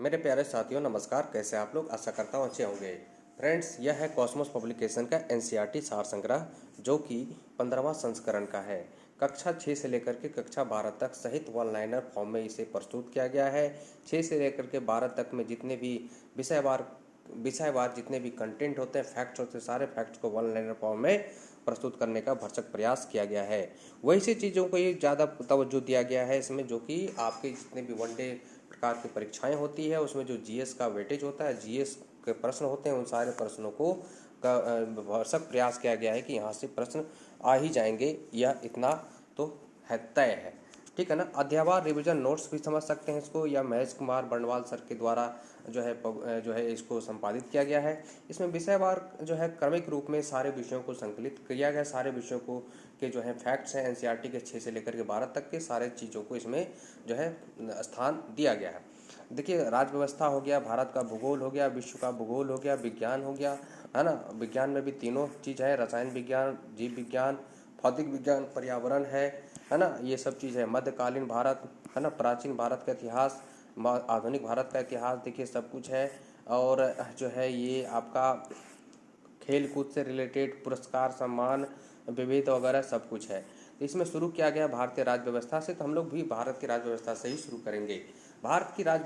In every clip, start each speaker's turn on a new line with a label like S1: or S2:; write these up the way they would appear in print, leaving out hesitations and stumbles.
S1: मेरे प्यारे साथियों नमस्कार। कैसे आप लोग? आशा करता हूँ अच्छे होंगे। फ्रेंड्स, यह है कॉस्मोस पब्लिकेशन का एनसीईआरटी सार संग्रह, जो कि 15वां संस्करण का है। कक्षा 6 से लेकर के कक्षा 12 तक सहित वन लाइनर फॉर्म में इसे प्रस्तुत किया गया है। 6 से लेकर के 12 तक में जितने भी विषयवार जितने भी कंटेंट होते हैं, फैक्ट्स होते हैं, सारे फैक्ट्स को वन लाइनर फॉर्म में प्रस्तुत करने का भरसक प्रयास किया गया है। वही सी चीज़ों को ये ज़्यादा तवज्जो दिया गया है इसमें, जो कि आपके जितने भी वनडे प्रकार की परीक्षाएं होती है उसमें जो जीएस का वेटेज होता है, जीएस के प्रश्न होते हैं, उन सारे प्रश्नों को का भरसक प्रयास किया गया है कि यहाँ से प्रश्न आ ही जाएंगे, यह इतना तो है, तय है। ठीक है ना। अध्यावार रिवीजन नोट्स भी समझ सकते हैं इसको, या महेश कुमार बंडवाल सर के द्वारा जो है इसको संपादित किया गया है। इसमें विषयवार जो है क्रमिक रूप में सारे विषयों को संकलित किया गया, सारे विषयों को के जो है फैक्ट्स हैं एनसीईआरटी के 6 से लेकर के 12 तक के सारे चीज़ों को इसमें जो है स्थान दिया गया है। देखिए, राज्य व्यवस्था हो गया, भारत का भूगोल हो गया, विश्व का भूगोल हो गया, विज्ञान हो गया, है ना। विज्ञान में भी तीनों चीज़ है, रसायन विज्ञान, जीव विज्ञान, भौतिक विज्ञान, पर्यावरण है ना। ये सब चीज़ है। मध्यकालीन भारत, है ना, प्राचीन भारत का इतिहास, आधुनिक भारत का इतिहास, देखिए सब कुछ है। और जो है ये आपका खेल कूद से रिलेटेड पुरस्कार, सम्मान, विविध वगैरह सब कुछ है। तो इसमें शुरू किया गया भारतीय राज्य व्यवस्था से, तो हम लोग भी भारत की राज्य व्यवस्था से ही शुरू करेंगे। भारतीय राज्य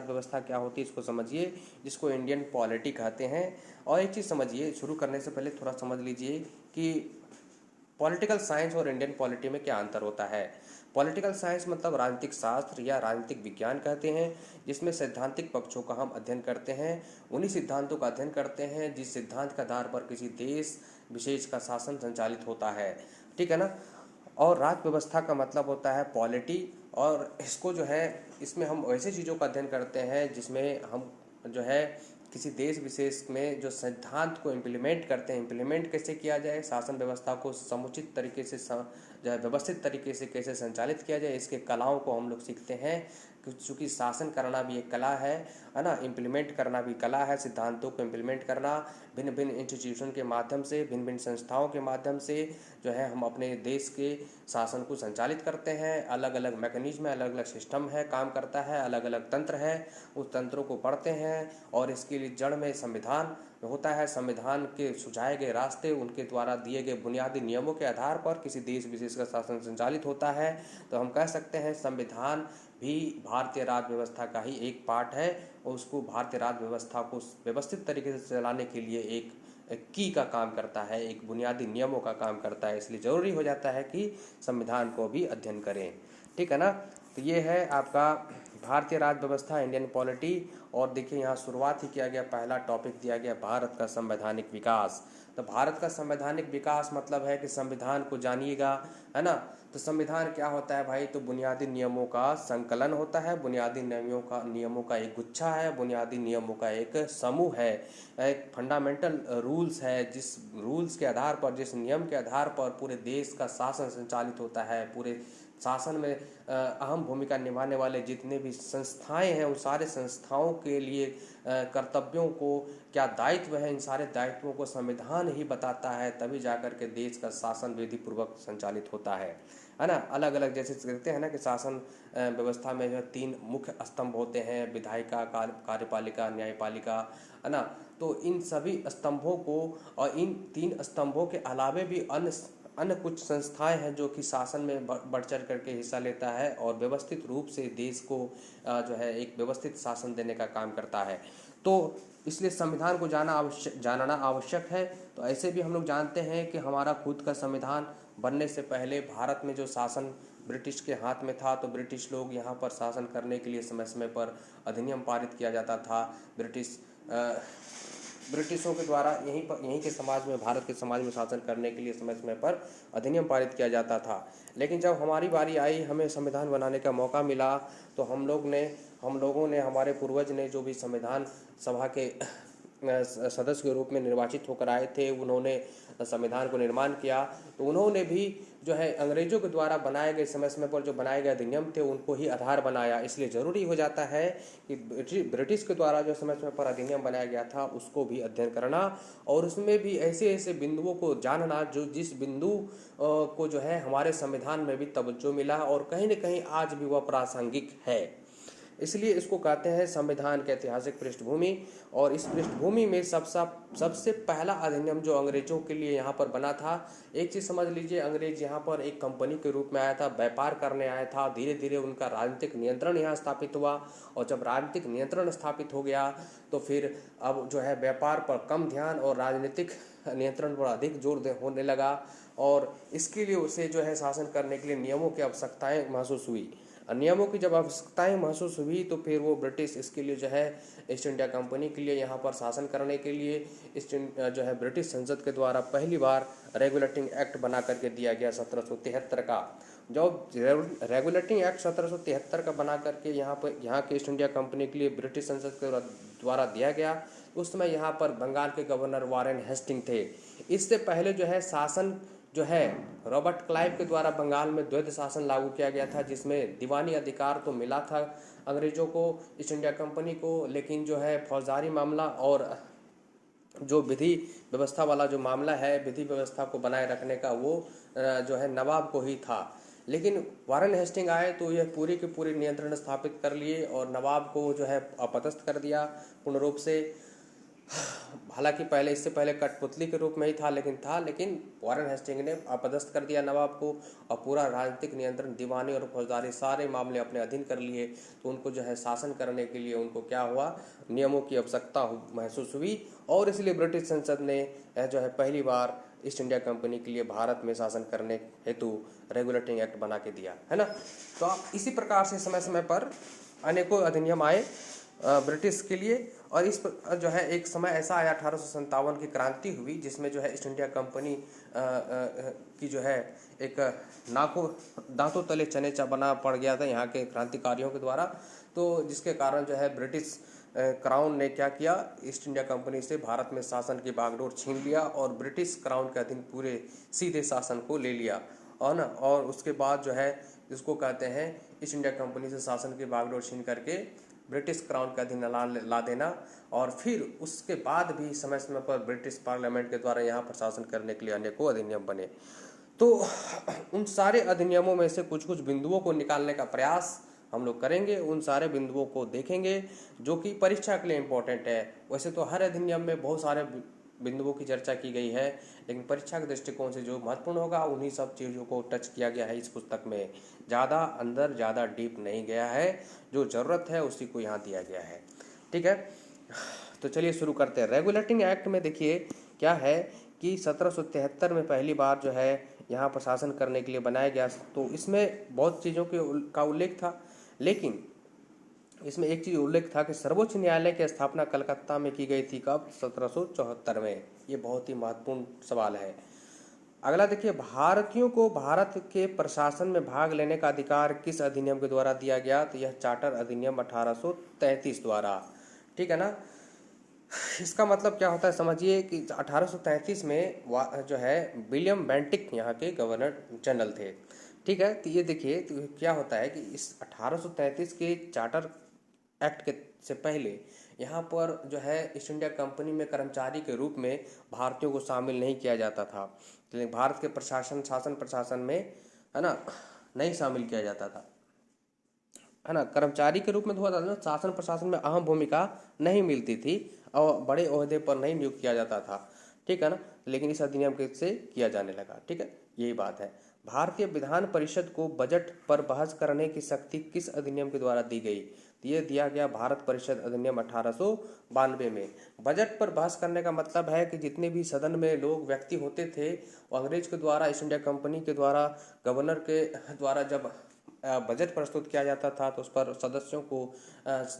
S1: व्यवस्था क्या होती है इसको समझिए, जिसको इंडियन पॉलिटी कहते हैं। और एक चीज़ समझिए, शुरू करने से पहले थोड़ा समझ लीजिए कि पॉलिटिकल साइंस और इंडियन पॉलिटी में क्या अंतर होता है। पॉलिटिकल साइंस मतलब राजनीतिक शास्त्र या राजनीतिक विज्ञान कहते हैं, जिसमें सैद्धांतिक पक्षों का हम अध्ययन करते हैं, उन्हीं सिद्धांतों का अध्ययन करते हैं जिस सिद्धांत के आधार पर किसी देश विशेष का शासन संचालित होता है। ठीक है ना। और राज्य व्यवस्था का मतलब होता है पॉलिटी, और इसको जो है इसमें हम वैसे चीज़ों का अध्ययन करते हैं जिसमें हम जो है किसी देश विशेष में जो सिद्धांत को इम्प्लीमेंट करते हैं, इम्प्लीमेंट कैसे किया जाए, शासन व्यवस्था को समुचित तरीके से जो है व्यवस्थित तरीके से कैसे संचालित किया जाए, इसके कलाओं को हम लोग सीखते हैं। क्योंकि शासन करना भी एक कला है ना, इम्प्लीमेंट करना भी कला है। सिद्धांतों को इम्प्लीमेंट करना भिन्न भिन्न इंस्टीट्यूशन के माध्यम से, भिन्न भिन्न संस्थाओं के माध्यम से जो है हम अपने देश के शासन को संचालित करते हैं। अलग अलग मैकेनिज्म है, अलग अलग सिस्टम है, काम करता है, अलग अलग तंत्र है, उस तंत्रों को पढ़ते हैं। और इसके लिए जड़ में संविधान होता है। संविधान के सुझाए गए रास्ते, उनके द्वारा दिए गए बुनियादी नियमों के आधार पर किसी देश विशेष का शासन संचालित होता है। तो हम कह सकते हैं संविधान भी भारतीय राज्य व्यवस्था का ही एक पार्ट है, और उसको भारतीय राज्य व्यवस्था को व्यवस्थित तरीके से चलाने के लिए एक की का काम करता है, एक बुनियादी नियमों का काम करता है। इसलिए ज़रूरी हो जाता है कि संविधान को भी अध्ययन करें। ठीक है ना। तो ये है आपका भारतीय राज्य व्यवस्था, इंडियन पॉलिटी। और देखिए यहाँ शुरुआत ही किया गया, पहला टॉपिक दिया गया भारत का संवैधानिक विकास। तो भारत का संवैधानिक विकास मतलब है कि संविधान को जानिएगा, है ना। तो संविधान क्या होता है भाई? तो बुनियादी नियमों का संकलन होता है, बुनियादी नियमों का एक गुच्छा है, बुनियादी नियमों का एक समूह है, एक फंडामेंटल रूल्स है, जिस रूल्स के आधार पर, जिस नियम के आधार पर पूरे देश का शासन संचालित होता है। पूरे शासन में अहम भूमिका निभाने वाले जितने भी संस्थाएं हैं, उन सारे संस्थाओं के लिए कर्तव्यों को, क्या दायित्व है, इन सारे दायित्वों को संविधान ही बताता है। तभी जाकर के देश का शासन विधि पूर्वक संचालित होता है ना। अलग अलग जैसे कहते हैं ना कि शासन व्यवस्था में जो 3 मुख्य स्तंभ होते हैं, विधायिका, कार्यपालिका, न्यायपालिका, है ना। तो इन सभी स्तंभों को, और इन 3 स्तंभों के अलावे भी अन्य कुछ संस्थाएं हैं जो कि शासन में बढ़ चढ़ करके हिस्सा लेता है और व्यवस्थित रूप से देश को जो है एक व्यवस्थित शासन देने का काम करता है। तो इसलिए संविधान को जानना आवश्यक है। तो ऐसे भी हम लोग जानते हैं कि हमारा खुद का संविधान बनने से पहले भारत में जो शासन ब्रिटिश के हाथ में था, तो ब्रिटिश लोग यहाँ पर शासन करने के लिए समय समय पर अधिनियम पारित किया जाता था। ब्रिटिशों के द्वारा यहीं के समाज में, भारत के समाज में शासन करने के लिए समय समय पर अधिनियम पारित किया जाता था। लेकिन जब हमारी बारी आई, हमें संविधान बनाने का मौका मिला, तो हम लोगों ने, हमारे पूर्वज ने, जो भी संविधान सभा के सदस्य के रूप में निर्वाचित होकर आए थे, उन्होंने संविधान को निर्माण किया। तो उन्होंने भी जो है अंग्रेजों के द्वारा बनाए गए, समय समय पर जो बनाए गए अधिनियम थे, उनको ही आधार बनाया। इसलिए ज़रूरी हो जाता है कि ब्रिटिश के द्वारा जो समय समय पर अधिनियम बनाया गया था उसको भी अध्ययन करना, और उसमें भी ऐसे ऐसे बिंदुओं को जानना जो जिस बिंदु को जो है हमारे संविधान में भी तवज्जो मिला और कहीं न कहीं आज भी वह प्रासंगिक है। इसलिए इसको कहते हैं संविधान की ऐतिहासिक पृष्ठभूमि। और इस पृष्ठभूमि में सबसे पहला अधिनियम जो अंग्रेजों के लिए यहाँ पर बना था, एक चीज़ समझ लीजिए, अंग्रेज यहाँ पर एक कंपनी के रूप में आया था, व्यापार करने आया था। धीरे धीरे उनका राजनीतिक नियंत्रण यहाँ स्थापित हुआ, और जब राजनीतिक नियंत्रण स्थापित हो गया तो फिर अब जो है व्यापार पर कम ध्यान और राजनीतिक नियंत्रण पर अधिक जोर होने लगा। और इसके लिए उसे जो है शासन करने के लिए नियमों की आवश्यकताएं महसूस हुई। नियमों की जब आवश्यकताएं महसूस हुई तो फिर वो ब्रिटिश इसके लिए जो है ईस्ट इंडिया कंपनी के लिए यहाँ पर शासन करने के लिए जो है ब्रिटिश संसद के द्वारा पहली बार रेगुलेटिंग एक्ट बना करके दिया गया 1773 का। जब रेगुलेटिंग एक्ट 1773 का बना करके यहाँ के ईस्ट इंडिया कंपनी के लिए ब्रिटिश संसद के द्वारा दिया गया, उस समय यहाँ पर बंगाल के गवर्नर वारेन हेस्टिंग थे। इससे पहले जो है शासन जो है रॉबर्ट क्लाइव के द्वारा बंगाल में द्वैध शासन लागू किया गया था, जिसमें दीवानी अधिकार तो मिला था अंग्रेजों को, ईस्ट इंडिया कंपनी को, लेकिन जो है फौजदारी मामला और जो विधि व्यवस्था वाला जो मामला है, विधि व्यवस्था को बनाए रखने का, वो जो है नवाब को ही था। लेकिन वारेन हेस्टिंग आए तो यह पूरी के पूरी नियंत्रण स्थापित कर लिए और नवाब को जो है अपदस्थ कर दिया पूर्ण रूप से। हालांकि पहले इससे पहले कठपुतली के रूप में ही था, लेकिन वारेन हेस्टिंग ने अपदस्थ कर दिया नवाब को और पूरा राजनीतिक नियंत्रण, दीवानी और फौजदारी सारे मामले अपने अधीन कर लिए। तो उनको जो है शासन करने के लिए उनको क्या हुआ, नियमों की आवश्यकता महसूस हुई, और इसलिए ब्रिटिश संसद ने जो है पहली बार ईस्ट इंडिया कंपनी के लिए भारत में शासन करने हेतु रेगुलेटिंग एक्ट बना के दिया, है ना। तो आप इसी प्रकार से समय समय पर अनेकों अधिनियम आए ब्रिटिश के लिए। और इस जो है एक समय ऐसा आया 1857 की क्रांति हुई, जिसमें जो है ईस्ट इंडिया कंपनी की जो है एक दांतों तले चने बना पड़ गया था यहाँ के क्रांतिकारियों के द्वारा। तो जिसके कारण जो है ब्रिटिश क्राउन ने क्या किया, ईस्ट इंडिया कंपनी से भारत में शासन की बागडोर छीन लिया और ब्रिटिश क्राउन के अधीन पूरे सीधे शासन को ले लिया, और ना, और उसके बाद जो है जिसको कहते हैं ईस्ट इंडिया कंपनी से शासन की बागडोर छीन करके ब्रिटिश क्राउन के अधीन ला देना। और फिर उसके बाद भी समय समय पर ब्रिटिश पार्लियामेंट के द्वारा यहाँ पर शासन करने के लिए अनेकों अधिनियम बने। तो उन सारे अधिनियमों में से कुछ कुछ बिंदुओं को निकालने का प्रयास हम लोग करेंगे, उन सारे बिंदुओं को देखेंगे जो कि परीक्षा के लिए इम्पोर्टेंट है। वैसे तो हर अधिनियम में बहुत सारे बिंदुओं की चर्चा की गई है, लेकिन परीक्षा के दृष्टिकोण से जो महत्वपूर्ण होगा उन्हीं सब चीज़ों को टच किया गया है इस पुस्तक में। ज़्यादा अंदर ज़्यादा डीप नहीं गया है, जो ज़रूरत है उसी को यहाँ दिया गया है, ठीक है। तो चलिए शुरू करते हैं। रेगुलेटिंग एक्ट में देखिए क्या है कि 1773 में पहली बार जो है यहाँ पर शासन करने के लिए बनाया गया। तो इसमें बहुत चीज़ों का उल्लेख था, लेकिन इसमें एक चीज़ उल्लेख था कि सर्वोच्च न्यायालय की स्थापना कलकत्ता में की गई थी, कब, 1774 में। ये बहुत ही महत्वपूर्ण सवाल है। अगला देखिए, भारतीयों को भारत के प्रशासन में भाग लेने का अधिकार किस अधिनियम के द्वारा दिया गया, तो यह चार्टर अधिनियम 1833 द्वारा, ठीक है ना। इसका मतलब क्या होता है समझिए कि 1833 में जो है विलियम बेंटिक यहाँ के गवर्नर जनरल थे, ठीक है। तो ये देखिए तो क्या होता है कि इस 1833 के चार्टर एक्ट के से पहले यहाँ पर जो है ईस्ट इंडिया कंपनी में कर्मचारी के रूप में भारतीयों को शामिल नहीं किया जाता था, लेकिन भारत के शासन प्रशासन में, है ना, नहीं शामिल किया जाता था, है ना। कर्मचारी के रूप में हुआ था ना, शासन प्रशासन में अहम भूमिका नहीं मिलती थी और बड़े ओहदे पर नहीं नियुक्त किया जाता था, ठीक है ना। लेकिन इस अधिनियम से किया जाने लगा, ठीक है, यही बात है। भारतीय विधान परिषद को बजट पर बहस करने की शक्ति किस अधिनियम के द्वारा दी गई, ये दिया गया भारत परिषद अधिनियम 1892 में। बजट पर बहस करने का मतलब है कि जितने भी सदन में लोग व्यक्ति होते थे, वो अंग्रेज के द्वारा, ईस्ट इंडिया कंपनी के द्वारा, गवर्नर के द्वारा जब बजट प्रस्तुत किया जाता था तो उस पर सदस्यों को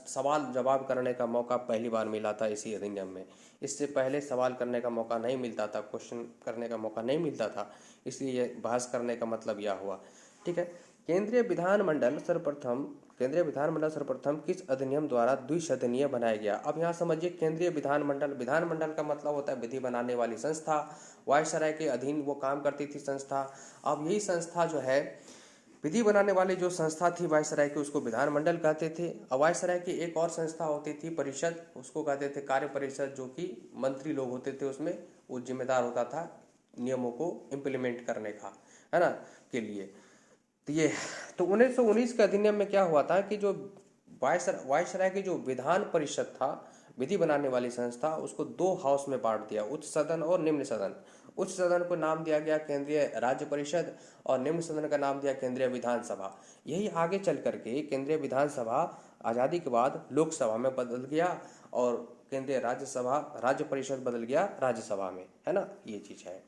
S1: सवाल जवाब करने का मौका पहली बार मिला था इसी अधिनियम में। इससे पहले सवाल करने का मौका नहीं मिलता था, क्वेश्चन करने का मौका नहीं मिलता था, इसलिए बहस करने का मतलब यह हुआ, ठीक है। केंद्रीय विधानमंडल सर्वप्रथम किस अधिनियम द्वारा द्विसदनीय बनाया गया। अब यहाँ समझिए, केंद्रीय विधानमंडल का मतलब होता है विधि बनाने वाली संस्था, वायसराय के अधीन वो काम करती थी संस्था। अब यही संस्था जो है विधि बनाने वाली जो संस्था थी वायसराय की, उसको विधानमंडल कहते थे। और वायसराय की एक और संस्था होती थी परिषद, उसको कहते थे कार्य परिषद, जो कि मंत्री लोग होते थे, उसमें वो जिम्मेदार होता था नियमों को इम्प्लीमेंट करने का, है ना, के लिए। तो 1919 के अधिनियम में क्या हुआ था कि जो वायसराय की जो विधान परिषद था, विधि बनाने वाली संस्था, उसको दो हाउस में बांट दिया, उच्च सदन और निम्न सदन। उच्च सदन को नाम दिया गया केंद्रीय राज्य परिषद और निम्न सदन का नाम दिया केंद्रीय विधानसभा। यही आगे चल करके केंद्रीय विधानसभा आज़ादी के बाद लोकसभा में बदल गया और केंद्रीय राज्य परिषद बदल गया राज्यसभा में, है ना, ये चीज़ है।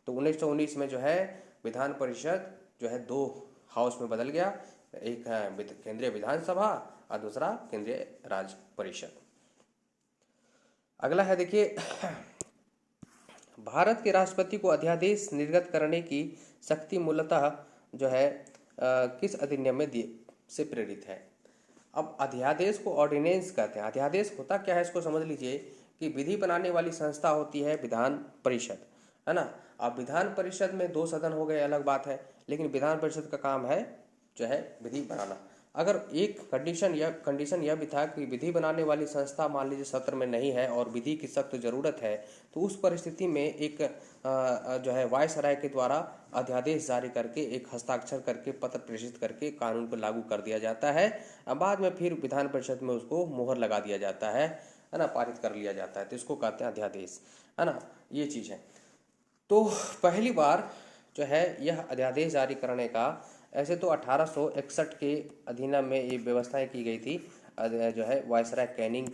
S1: तो 1919 में जो है विधान परिषद जो है दो हाउस में बदल गया, एक है केंद्रीय विधानसभा और दूसरा केंद्रीय राज्य परिषद। अगला है देखिए, भारत के राष्ट्रपति को अध्यादेश निर्गत करने की शक्ति मूलतः जो है किस अधिनियम में से प्रेरित है। अब अध्यादेश को ऑर्डिनेंस कहते हैं। अध्यादेश होता क्या है इसको समझ लीजिए कि विधि बनाने वाली संस्था होती है विधान परिषद, है ना। अब विधान परिषद में दो सदन हो गए, अलग बात है, लेकिन विधान परिषद का काम है जो है विधि बनाना। अगर एक कंडीशन यह भी था कि विधि बनाने वाली संस्था मान लीजिए सत्र में नहीं है और विधि की सख्त जरूरत है, तो उस परिस्थिति में एक जो है वायसराय के द्वारा अध्यादेश जारी करके एक हस्ताक्षर करके पत्र प्रेषित करके कानून को लागू कर दिया जाता है। बाद में फिर विधान परिषद में उसको मोहर लगा दिया जाता है ना, पारित कर लिया जाता है। तो इसको कहते हैं अध्यादेश, है ना, ये चीज़ है। तो पहली बार जो है यह अध्यादेश जारी करने का, ऐसे तो 1861 के अधिनियम में ये व्यवस्थाएं की गई थी जो है वायसराय कैनिंग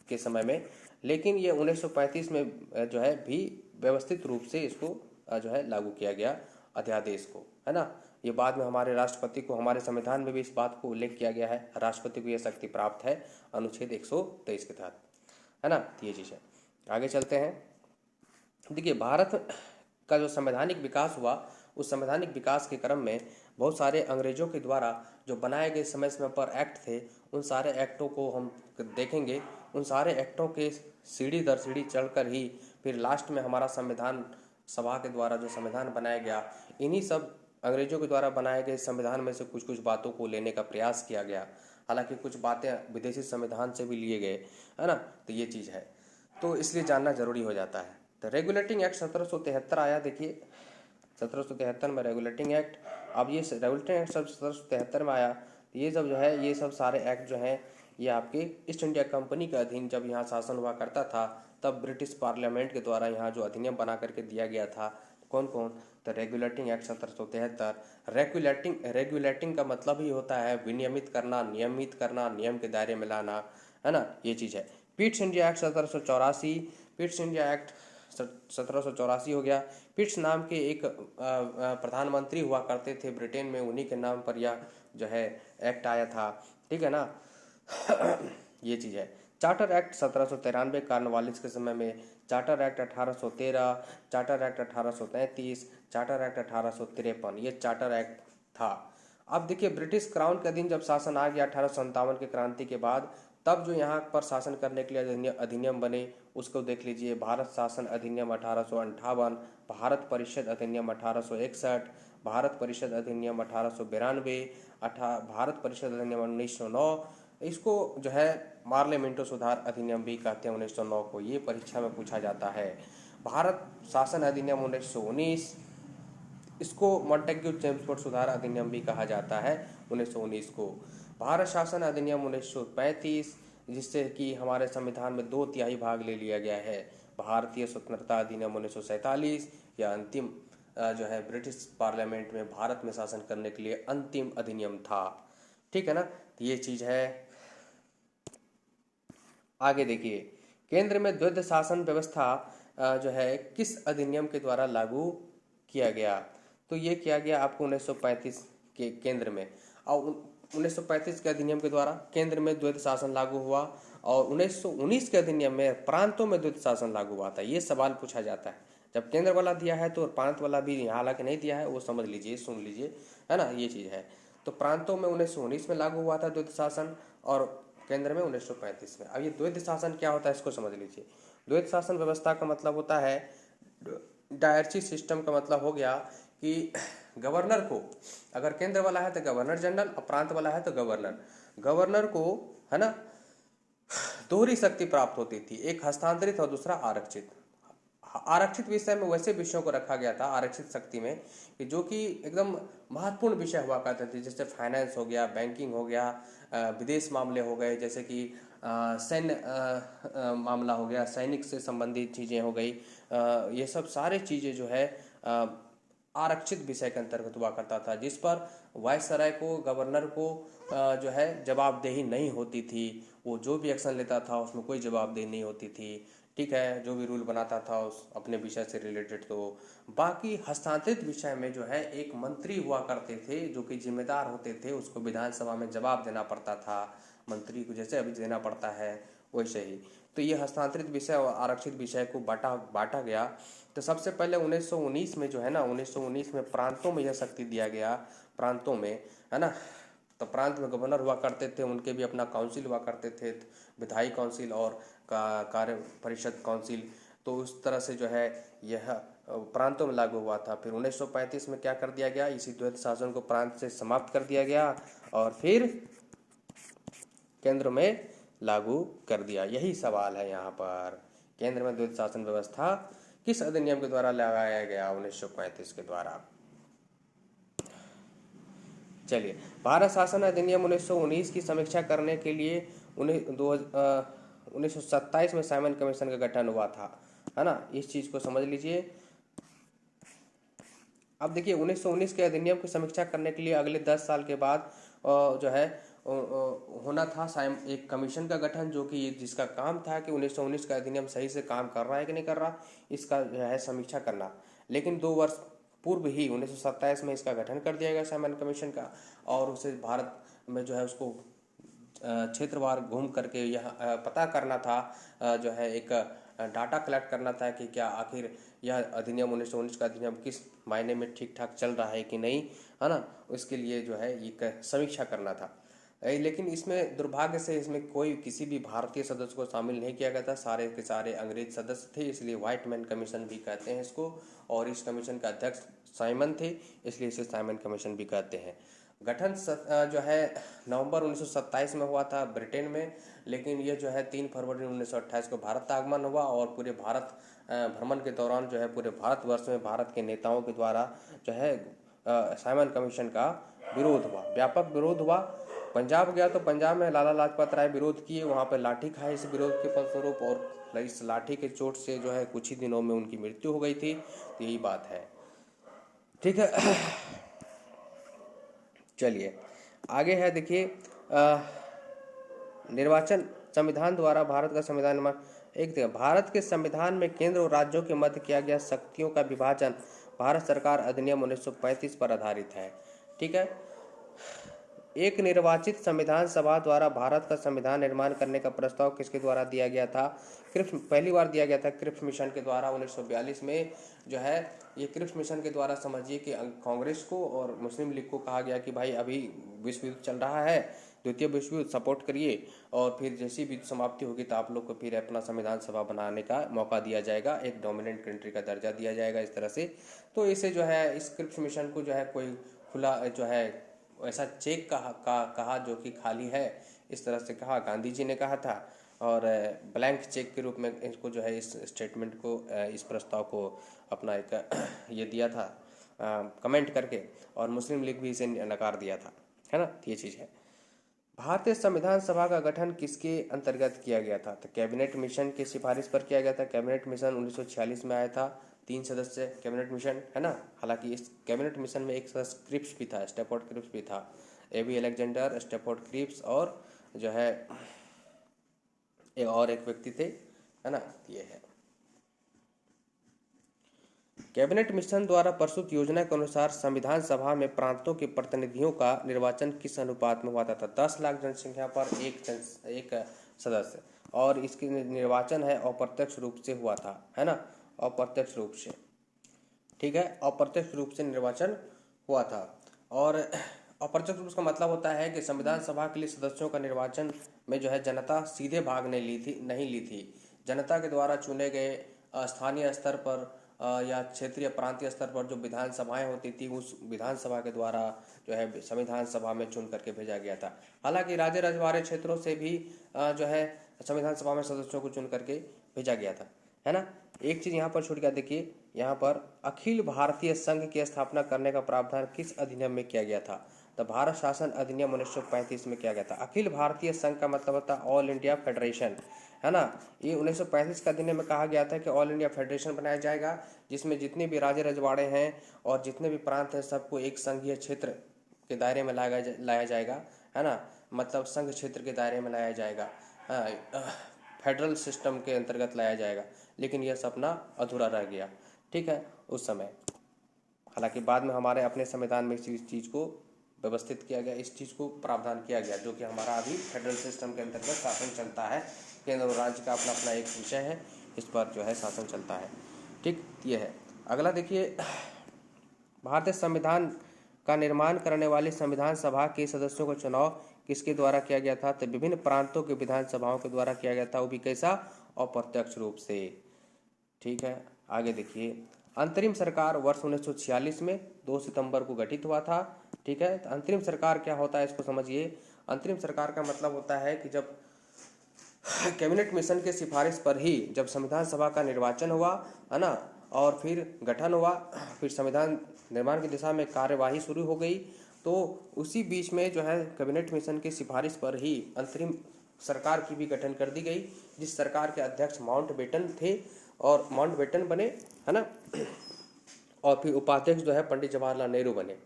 S1: के समय में, लेकिन ये 1935 में जो है भी व्यवस्थित रूप से इसको जो है लागू किया गया अध्यादेश को, है ना। ये बाद में हमारे राष्ट्रपति को, हमारे संविधान में भी इस बात को उल्लेख किया गया है, राष्ट्रपति को यह शक्ति प्राप्त है अनुच्छेद 123 के तहत, है ना। ये चीज़ है। आगे चलते हैं। देखिए, भारत का जो संवैधानिक विकास हुआ, उस संवैधानिक विकास के क्रम में बहुत सारे अंग्रेजों के द्वारा जो बनाए गए समय समय पर एक्ट थे, उन सारे एक्टों को हम देखेंगे। उन सारे एक्टों के सीढ़ी दर सीढ़ी चढ़कर ही फिर लास्ट में हमारा संविधान सभा के द्वारा जो संविधान बनाया गया, इन्हीं सब अंग्रेजों के द्वारा बनाए गए संविधान में से कुछ कुछ बातों को लेने का प्रयास किया गया। हालांकि कुछ बातें विदेशी संविधान से भी लिए गए, है ना। तो ये चीज़ है, तो इसलिए जानना जरूरी हो जाता है। तो रेगुलेटिंग एक्ट 1773 आया। देखिए 1773 में रेगुलेटिंग एक्ट। अब ये रेगुलेटिंग एक्ट 1773 में आया, तो ये सब जो है, ये सब सारे एक्ट जो हैं, ये आपके ईस्ट इंडिया कंपनी के अधीन जब यहाँ शासन हुआ करता था, तब ब्रिटिश पार्लियामेंट के द्वारा यहाँ जो अधिनियम बना करके दिया गया था, कौन कौन, तो रेगुलेटिंग एक्ट 1773। रेगुलेटिंग का मतलब ही होता है विनियमित करना, नियमित करना, नियम के दायरे में लाना, है ना, ये चीज़ है। Pitt's India act 1784। Pitt's India act 1784 हो गया। पिट्स नाम के एक प्रधानमंत्री हुआ करते थे ब्रिटेन में, उन्हीं के नाम पर यह जो है एक्ट आया था, ठीक है ना। ये चीज़ है। चार्टर एक्ट 1793 कॉर्नवालिस के समय में, charter act 1813, charter act 1833, charter act 1853, ये चार्टर एक्ट था। अब देखिए, ब्रिटिश क्राउन के अधीन जब शासन आ गया 1857 के क्रांति के बाद, तब जो यहाँ पर शासन करने के लिए अधिनियम बने, उसको देख लीजिए। भारत शासन अधिनियम 1858, भारत परिषद अधिनियम 1861, भारत परिषद अधिनियम 1892, भारत परिषद अधिनियम 1909। इसको जो है पार्लियामेंटो सुधार अधिनियम भी कहते हैं 1909 को, ये परीक्षा में पूछा जाता है। भारत शासन अधिनियम 1919, इसको मॉन्टेग्यू चेम्सफोर्ड सुधार अधिनियम भी कहा जाता है 1919 को। भारत शासन अधिनियम 1935, जिससे कि हमारे संविधान में 2/3 भाग ले लिया गया है। भारतीय स्वतंत्रता अधिनियम 1947, यह अंतिम जो है ब्रिटिश पार्लियामेंट में भारत में शासन करने के लिए अंतिम अधिनियम था, ठीक है ना। तो ये चीज़ है। आगे देखिए, केंद्र में द्वैध शासन व्यवस्था जो है किस अधिनियम के द्वारा लागू किया गया, तो ये किया गया आपको 1935 के केंद्र में। और 1935 के अधिनियम के द्वारा केंद्र में द्वैध शासन लागू हुआ, और 1919 के अधिनियम में प्रांतों में द्वैध शासन लागू हुआ था। ये सवाल पूछा जाता है, जब केंद्र वाला दिया है तो प्रांत वाला भी यहाँ हालांकि नहीं दिया है, वो समझ लीजिए, सुन लीजिए, है ना, ये चीज़ है। तो प्रांतों में 1919 में लागू हुआ था द्वैध शासन, और केंद्र में 1935 में। अब ये द्वैध शासन क्या होता है इसको समझ लीजिए। द्वैध शासन व्यवस्था का मतलब होता है, डायरची सिस्टम का मतलब हो गया कि गवर्नर को, अगर केंद्र वाला है तो गवर्नर जनरल, और प्रांत वाला है तो गवर्नर को, है ना, दोहरी शक्ति प्राप्त होती थी, एक हस्तांतरित और दूसरा आरक्षित। आरक्षित विषय में वैसे विषयों को रखा गया था आरक्षित शक्ति में कि जो कि एकदम महत्वपूर्ण विषय हुआ करते थे, जैसे फाइनेंस हो गया, बैंकिंग हो गया, विदेश मामले हो गए, जैसे कि सैन्य मामला हो गया, सैनिक से संबंधित चीज़ें हो गई। ये सब सारे चीज़ें जो है आरक्षित विषय के अंतर्गत हुआ करता था, जिस पर वायसराय को, गवर्नर को जो है जवाबदेही नहीं होती थी। वो जो भी एक्शन लेता था उसमें कोई जवाबदेही नहीं होती थी। ठीक है, जो भी रूल बनाता था उस अपने विषय से रिलेटेड। तो बाकी हस्तांतरित विषय में जो है एक मंत्री हुआ करते थे जो कि जिम्मेदार होते थे, उसको विधानसभा में जवाब देना पड़ता था, मंत्री को जैसे अभी देना पड़ता है वैसे ही। तो ये हस्तांतरित विषय और आरक्षित विषय को बांटा बांटा गया। तो सबसे पहले 1919 में जो है ना, 1919 में प्रांतों में यह शक्ति दिया गया, प्रांतों में, है ना। तो प्रांत में गवर्नर हुआ करते थे, उनके भी अपना काउंसिल हुआ करते थे, विधायी काउंसिल और कार्य परिषद काउंसिल। तो उस तरह से जो है यह प्रांतों में लागू हुआ था। फिर 1935 में क्या कर दिया गया, इसी द्वैत शासन को प्रांत से समाप्त कर दिया गया और फिर केंद्र में लागू कर दिया। यही सवाल है यहाँ पर, केंद्र में द्वैत शासन व्यवस्था किस अधिनियम के द्वारा लगाया गया, 1935 के द्वारा। चलिए, भारत शासन अधिनियम 1919 की समीक्षा करने के लिए 1927 में साइमन कमीशन का गठन हुआ था, है ना। इस चीज को समझ लीजिए। अब देखिए, 1919 के अधिनियम की समीक्षा करने के लिए अगले 10 साल के बाद जो है होना था एक कमीशन का गठन, जो कि जिसका काम था कि 1919 का अधिनियम सही से काम कर रहा है कि नहीं कर रहा, इसका जो है समीक्षा करना। लेकिन 2 वर्ष पूर्व ही 1927 में इसका गठन कर दिया गया साइमन कमीशन का, और उसे भारत में जो है उसको क्षेत्रवार घूम करके यह पता करना था, जो है एक डाटा कलेक्ट करना था कि क्या आखिर यह अधिनियम 1919 का अधिनियम किस मायने में ठीक ठाक चल रहा है कि नहीं, है ना। उसके लिए जो है एक समीक्षा करना था। लेकिन इसमें दुर्भाग्य से इसमें कोई किसी भी भारतीय सदस्य को शामिल नहीं किया गया था, सारे के सारे अंग्रेज सदस्य थे, इसलिए व्हाइट मैन कमीशन भी कहते हैं इसको। और इस कमीशन का अध्यक्ष साइमन थे, इसलिए इसे साइमन कमीशन भी कहते हैं। गठन जो है नवंबर 1927 में हुआ था ब्रिटेन में, लेकिन ये जो है 3 फरवरी 1928 को भारत आगमन हुआ और पूरे भारत भ्रमण के दौरान जो है पूरे भारतवर्ष में भारत के नेताओं के द्वारा जो है साइमन कमीशन का विरोध हुआ, व्यापक विरोध हुआ। पंजाब गया तो पंजाब में लाला लाजपत राय विरोध किए, वहाँ पर लाठी खाए इस विरोध के फलस्वरूप, और इस लाठी के चोट से जो है कुछ ही दिनों में उनकी मृत्यु हो गई थी। तो यही बात है, ठीक है। चलिए आगे है, देखिए निर्वाचन संविधान द्वारा भारत का संविधान निर्माण। एक देखिए, भारत के संविधान में केंद्र और राज्यों के मध्य किया गया शक्तियों का विभाजन भारत सरकार अधिनियम 1935 पर आधारित है। ठीक है, एक निर्वाचित संविधान सभा द्वारा भारत का संविधान निर्माण करने का प्रस्ताव किसके द्वारा दिया गया था, क्रिप्स पहली बार दिया गया था क्रिप्स मिशन के द्वारा 1942 में। जो है ये क्रिप्स मिशन के द्वारा समझिए कि कांग्रेस को और मुस्लिम लीग को कहा गया कि भाई अभी विश्व युद्ध चल रहा है, द्वितीय विश्व युद्ध, सपोर्ट करिए, और फिर जैसी भी समाप्ति होगी तो आप लोग को फिर अपना संविधान सभा बनाने का मौका दिया जाएगा, एक डोमिनेंट कंट्री का दर्जा दिया जाएगा, इस तरह से। तो इसे जो है इस क्रिप्स मिशन को जो है कोई खुला जो है ऐसा चेक कहा जो कि खाली है, इस तरह से कहा, गांधी जी ने कहा था। और ब्लैंक चेक के रूप में इसको जो है इस स्टेटमेंट को, इस प्रस्ताव को अपना एक ये दिया था कमेंट करके, और मुस्लिम लीग भी इसे नकार दिया था, है ना। ये चीज़ है। भारतीय संविधान सभा का गठन किसके अंतर्गत किया गया था, तो कैबिनेट मिशन की सिफारिश पर किया गया था। कैबिनेट मिशन 1946 में आया था, 3 सदस्य कैबिनेट मिशन, है ना। हालांकि इस कैबिनेट मिशन में एक सदस्य क्रिप्स भी था, स्टैफोर्ड क्रिप्स भी था, एबी अलेक्जेंडर, स्टैफोर्ड क्रिप्स और जो है एक व्यक्ति थे, है ना। ये है कैबिनेट मिशन द्वारा प्रस्तुत योजना के अनुसार संविधान सभा में प्रांतों के प्रतिनिधियों का निर्वाचन किस अनुपात में हुआ था, 10 लाख जनसंख्या पर एक सदस्य, और इसके निर्वाचन है अप्रत्यक्ष रूप से हुआ था, है ना, अप्रत्यक्ष रूप से। ठीक है, अप्रत्यक्ष रूप से निर्वाचन हुआ था। और अप्रत्यक्ष रूप का मतलब होता है कि संविधान सभा के लिए सदस्यों का निर्वाचन में जो है जनता सीधे भाग नहीं ली थी। जनता के द्वारा चुने गए स्थानीय स्तर पर या क्षेत्रीय प्रांतीय स्तर पर जो विधानसभाएं होती थी, उस विधानसभा के द्वारा जो है संविधान सभा में चुन करके भेजा गया था। हालांकि राज्य रजवाड़े क्षेत्रों से भी जो है संविधान सभा में सदस्यों को चुन करके भेजा गया था। है ना। एक चीज़ यहाँ पर छूट गया, देखिए यहाँ पर अखिल भारतीय संघ की स्थापना करने का प्रावधान किस अधिनियम में किया गया था? तो भारत शासन अधिनियम 1935 में किया गया था। अखिल भारतीय संघ का मतलब होता है ऑल इंडिया फेडरेशन, है ना। ये 1935 का अधिनियम में कहा गया था कि ऑल इंडिया फेडरेशन बनाया जाएगा, जिसमें जितने भी राज्य रजवाड़े हैं और जितने भी प्रांत हैं सबको एक संघीय क्षेत्र के दायरे में लाया जाएगा, है ना। मतलब संघ क्षेत्र के दायरे में लाया जाएगा, फेडरल सिस्टम के अंतर्गत लाया जाएगा। लेकिन यह सपना अधूरा रह गया, ठीक है, उस समय। हालांकि बाद में हमारे अपने संविधान में इस चीज़ को व्यवस्थित किया गया, इस चीज़ को प्रावधान किया गया, जो कि हमारा अभी फेडरल सिस्टम के अंतर्गत शासन चलता है। केंद्र और राज्य का अपना अपना एक विषय है, इस पर जो है शासन चलता है, ठीक। ये है। अगला देखिए, भारतीय संविधान का निर्माण करने वाली संविधान सभा के सदस्यों का चुनाव किसके द्वारा किया गया था? तो विभिन्न प्रांतों के विधानसभाओं के द्वारा किया गया था, वो भी कैसा? अप्रत्यक्ष रूप से, ठीक है। आगे देखिए, अंतरिम सरकार वर्ष 1946 में 2 सितंबर को गठित हुआ था, ठीक है। तो अंतरिम सरकार क्या होता है इसको समझिए। अंतरिम सरकार का मतलब होता है कि जब कैबिनेट मिशन के सिफारिश पर ही जब संविधान सभा का निर्वाचन हुआ, है ना, और फिर गठन हुआ, फिर संविधान निर्माण की दिशा में कार्यवाही शुरू हो गई, तो उसी बीच में जो है कैबिनेट मिशन की सिफारिश पर ही अंतरिम सरकार की भी गठन कर दी गई, जिस सरकार के अध्यक्ष माउंटबेटन थे और माउंटबेटन बने, है ना। और फिर उपाध्यक्ष जो है पंडित जवाहरलाल नेहरू बने,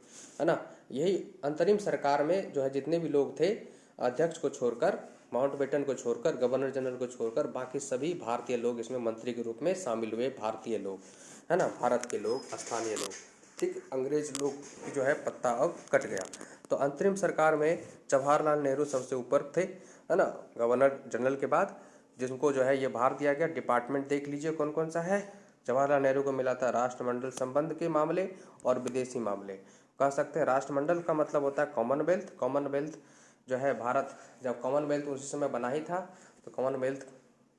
S1: है ना। यही अंतरिम सरकार में जो है जितने भी लोग थे, अध्यक्ष को छोड़कर, माउंटबेटन को छोड़कर, गवर्नर जनरल को छोड़कर, बाकी सभी भारतीय लोग इसमें मंत्री के रूप में शामिल हुए, भारतीय लोग, है ना, भारत के लोग, स्थानीय लोग, ठीक। अंग्रेज लोग जो है पत्ता अब कट गया। तो अंतरिम सरकार में जवाहरलाल नेहरू सबसे ऊपर थे, है ना, गवर्नर जनरल के बाद, जिनको जो है ये भार दिया गया। डिपार्टमेंट देख लीजिए कौन कौन सा है। जवाहरलाल नेहरू को मिला था राष्ट्रमंडल संबंध के मामले और विदेशी मामले। कह सकते हैं राष्ट्रमंडल का मतलब होता है कॉमनवेल्थ। कॉमनवेल्थ जो है भारत, जब कॉमनवेल्थ उसी समय बना ही था, तो कॉमनवेल्थ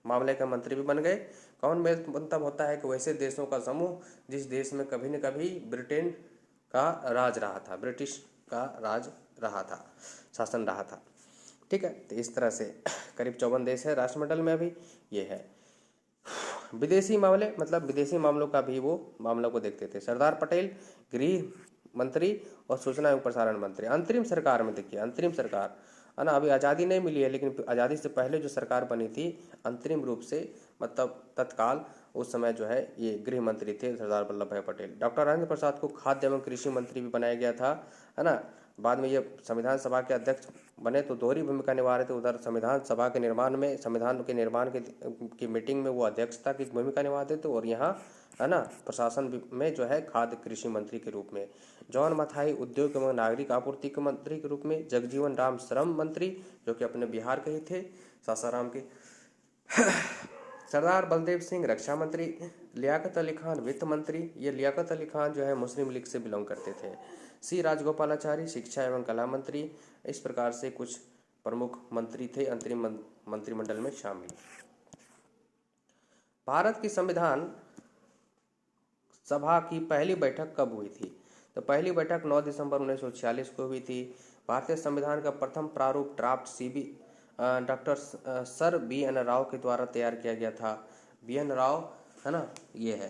S1: मामले का मंत्री भी बन गए। कॉमनवेल्थ मतलब होता है कि वैसे देशों का समूह जिस देश में कभी न कभी ब्रिटेन का राज रहा था, ब्रिटिश का राज रहा था, शासन रहा था, ठीक है। तो इस तरह से करीब 54 देश है राष्ट्रमंडल में अभी, ये है। विदेशी मामले मतलब विदेशी मामलों का भी वो मामलों को देखते थे। सरदार पटेल गृह मंत्री और सूचना एवं प्रसारण मंत्री। अंतरिम सरकार में देखिए, अंतरिम सरकार, है ना, अभी आज़ादी नहीं मिली है, लेकिन आज़ादी से पहले जो सरकार बनी थी अंतरिम रूप से, मतलब तत्काल, उस समय जो है ये गृह मंत्री थे सरदार वल्लभ भाई पटेल। डॉक्टर राजेंद्र प्रसाद को खाद्य एवं कृषि मंत्री भी बनाया गया था, है ना। बाद में ये संविधान सभा के अध्यक्ष बने तो दोहरी भूमिका निभा रहे थे। उधर संविधान सभा के निर्माण में, संविधान के निर्माण की मीटिंग में वो अध्यक्षता की भूमिका निभाते थे, और यहाँ, है ना, प्रशासन में जो है खाद्य कृषि मंत्री के रूप में। जॉन मथाई उद्योग एवं नागरिक आपूर्ति के मंत्री के रूप में। जगजीवन राम श्रम मंत्री, जो कि अपने बिहार के ही थे, सासाराम के। सरदार बलदेव सिंह रक्षा मंत्री। लियाकत अली खान वित्त मंत्री। ये लियाकत अली खान जो है मुस्लिम लीग से बिलोंग करते थे। सी राजगोपालाचारी शिक्षा एवं कला मंत्री। इस प्रकार से कुछ प्रमुख मंत्री थे अंतरिम मंत्रिमंडल में शामिल। भारत की संविधान सभा की पहली बैठक कब हुई थी? तो पहली बैठक 9 दिसंबर 1946 को हुई थी। भारतीय संविधान का प्रथम प्रारूप draft doctor sir B N Rao के द्वारा तैयार किया गया था। बी एन राव, है ना, ये है।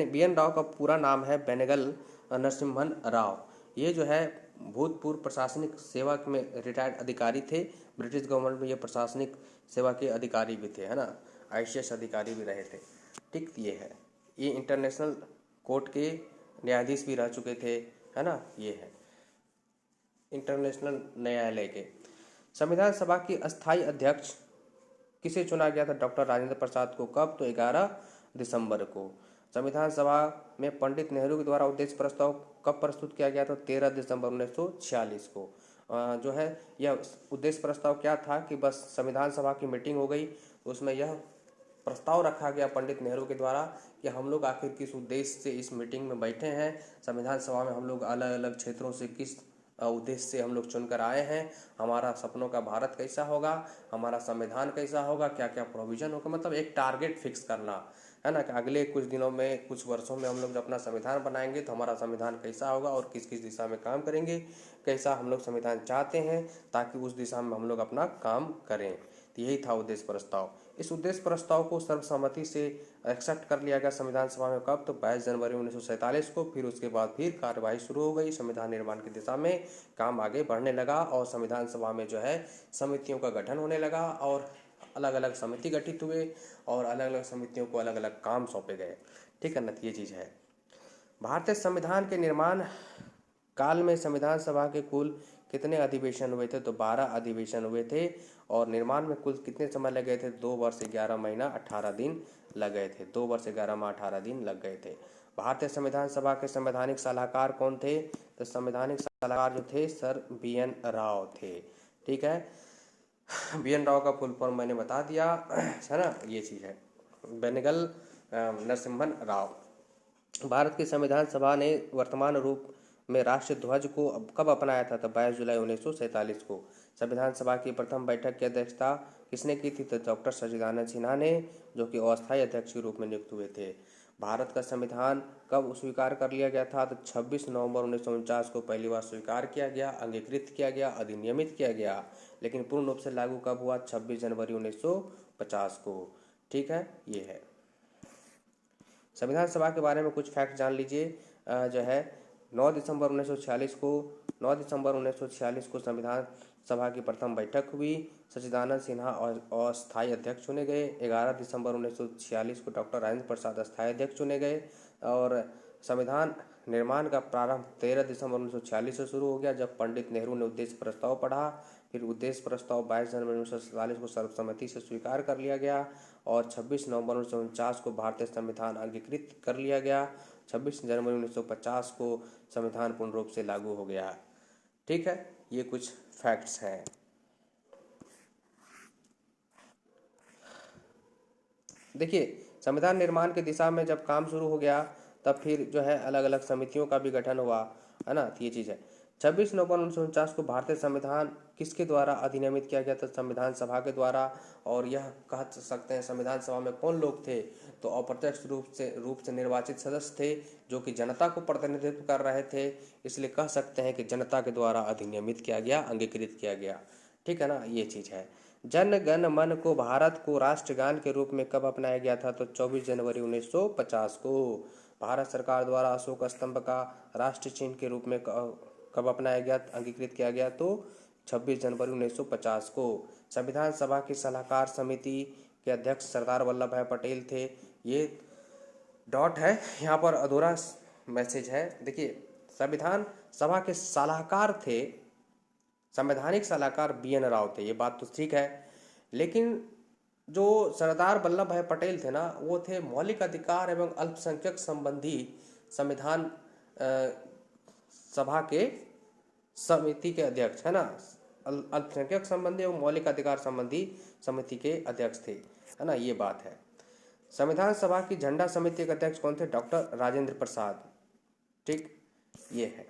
S1: बी एन राव का पूरा नाम है बेनेगल नरसिम्हन राव। ये जो है भूतपूर्व प्रशासनिक सेवा में रिटायर्ड अधिकारी थे। ब्रिटिश गवर्नमेंट में ये प्रशासनिक सेवा के अधिकारी भी थे, है ना, ICS अधिकारी भी रहे थे, ठीक। ये है। ये इंटरनेशनल कोर्ट के न्यायाधीश भी रह चुके थे, है ना, ये है इंटरनेशनल न्यायालय के। संविधान सभा की अस्थायी अध्यक्ष किसे चुना गया था? डॉक्टर राजेंद्र प्रसाद को। कब? तो 11 दिसंबर को। संविधान सभा में पंडित नेहरू के द्वारा उद्देश्य प्रस्ताव कब प्रस्तुत किया गया था? 13 दिसंबर 1946 को। जो है यह उद्देश्य प्रस्ताव क्या था कि बस संविधान सभा की मीटिंग हो गई, उसमें यह प्रस्ताव रखा गया पंडित नेहरू के द्वारा कि हम लोग आखिर किस उद्देश्य से इस मीटिंग में बैठे हैं, संविधान सभा में हम लोग अलग अलग क्षेत्रों से किस उद्देश्य से हम लोग चुनकर आए हैं, हमारा सपनों का भारत कैसा होगा, हमारा संविधान कैसा होगा, क्या क्या प्रोविजन होगा, मतलब एक टारगेट फिक्स करना, है ना, कि अगले कुछ दिनों में, कुछ वर्षों में हम लोग जब अपना संविधान बनाएंगे तो हमारा संविधान कैसा होगा और किस किस दिशा में काम करेंगे, कैसा हम लोग संविधान चाहते हैं, ताकि उस दिशा में हम लोग अपना काम करें। तो यही था उद्देश्य प्रस्ताव। इस उद्देश्य प्रस्ताव को सर्वसम्मति से एक्सेप्ट कर लिया गया संविधान सभा में। कब? तो 22 जनवरी 1947 को। फिर उसके बाद फिर कार्यवाही शुरू हो गई, संविधान निर्माण की दिशा में काम आगे बढ़ने लगा और संविधान सभा में जो है समितियों का गठन होने लगा और अलग अलग समिति गठित हुए और अलग अलग समितियों को अलग अलग काम सौंपे गए। ठीक है ना, ये चीज़ है। भारतीय संविधान के निर्माण काल में संविधान सभा के कुल कितने अधिवेशन हुए थे? तो 12 अधिवेशन हुए थे और निर्माण में कुल कितने समय लग गए थे? 2 वर्ष 11 महीना 18 दिन लग गए थे। 2 वर्ष 11 माह 18 दिन लग गए थे। भारतीय संविधान सभा के संवैधानिक सलाहकार कौन थे? तो संवैधानिक सलाहकार जो थे सर BN राव थे। ठीक है, BN राव का फुल फॉर्म मैंने बता दिया है ना, ये चीज़ है, बेनेगल नरसिम्हन राव। भारत की संविधान सभा ने वर्तमान रूप में राष्ट्रीय ध्वज को कब अपनाया था? तो 22 जुलाई 1947 को। संविधान सभा की प्रथम बैठक की अध्यक्षता किसने की थी? तो डॉक्टर सच्चिदानंद सिन्हा ने, जो कि अस्थायी अध्यक्ष के रूप में नियुक्त हुए थे। भारत का संविधान कब स्वीकार कर लिया गया था? तो 26 नवंबर 1949 को पहली बार स्वीकार किया गया, अंगीकृत किया गया, अधिनियमित किया गया। लेकिन पूर्ण रूप से लागू कब हुआ? 26 जनवरी 1950 को। ठीक है, ये है। संविधान सभा के बारे में कुछ फैक्ट जान लीजिए। जो है 9 दिसंबर 1946 को संविधान सभा की प्रथम बैठक हुई। सच्चिदानंद सिन्हा अस्थायी अध्यक्ष चुने गए। 11 दिसंबर 1946 को डॉक्टर राजेंद्र प्रसाद अस्थायी अध्यक्ष चुने गए और संविधान निर्माण का प्रारंभ 13 दिसंबर 1946 से शुरू हो गया, जब पंडित नेहरू ने उद्देश्य प्रस्ताव पढ़ा। फिर उद्देश्य प्रस्ताव 22 जनवरी 1947 को सर्वसम्मति से स्वीकार कर लिया गया और 26 नवंबर 1949 को भारतीय संविधान अंगीकृत कर लिया गया। 26 जनवरी 1950 को संविधान पूर्ण रूप से लागू हो गया। ठीक है, ये कुछ फैक्ट्स हैं। देखिए, संविधान निर्माण की दिशा में जब काम शुरू हो गया तब फिर जो है अलग अलग समितियों का भी गठन हुआ, है ना, तो ये चीज़ है। 26 नवंबर 1949 को भारतीय संविधान किसके द्वारा अधिनियमित किया गया था? संविधान सभा के द्वारा। और यह कह सकते हैं संविधान सभा में कौन लोग थे? तो अप्रत्यक्ष रूप से निर्वाचित सदस्य थे, जो कि जनता को प्रतिनिधित्व कर रहे थे। इसलिए कह सकते हैं कि जनता के द्वारा अधिनियमित किया गया, अंगीकृत किया गया। ठीक है ना, ये चीज़ है। जन गण मन को भारत को राष्ट्रगान के रूप में कब अपनाया गया था? तो 24 जनवरी 1950 को। भारत सरकार द्वारा अशोक स्तंभ का राष्ट्र चिन्ह के रूप में कब अपनाया गया, अंगीकृत किया गया? तो 26 जनवरी 1950 को। संविधान सभा की सलाहकार समिति के अध्यक्ष सरदार वल्लभ भाई पटेल थे। ये डॉट है, यहाँ पर अधूरा मैसेज है। देखिए, संविधान सभा के सलाहकार थे, संवैधानिक सलाहकार BN राव थे, ये बात तो ठीक है। लेकिन जो सरदार वल्लभ भाई पटेल थे ना, वो थे मौलिक अधिकार एवं अल्पसंख्यक संबंधी संविधान सभा के समिति के अध्यक्ष, है ना, अल्पसंख्यक संबंधी एवं मौलिक अधिकार संबंधी समिति के अध्यक्ष थे, है ना, ये बात है। संविधान सभा की झंडा समिति के अध्यक्ष कौन थे? डॉक्टर राजेंद्र प्रसाद। ठीक, ये है।